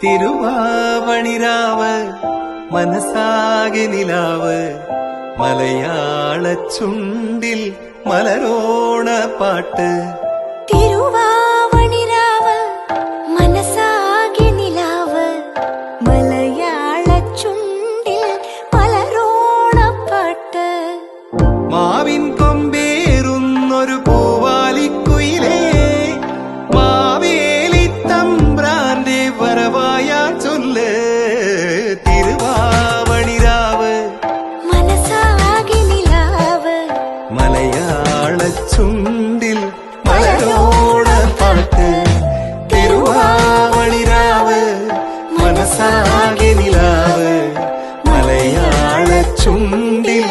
തിരുവാവണിരാവ് മനസ്സാകെ നിലാവ് മലയാള ചുണ്ടിൽ മലരോണ പാട്ട്. തിരുവാവണിരാവ് മനസ്സാകെ നിലാവ് മലയാള ചുണ്ടിൽ മലരോണ പാട്ട്. മാവിൻ കൊമ്പേറുന്നൊരു പൂവാലിക്കുയിലേ മാവേലി തമ്പ്രാന്റെ വരവായ ചൊല്ല്. തിരുവാവണിരാവ് മനസ്സാകെ നിലാവ് മലയാള ചുണ്ടിൽ മലരോണ പാട്ട്. തിരുവാവണിരാവ് മനസ്സാകെ നിലാവ് മലയാള ചുണ്ടിൽ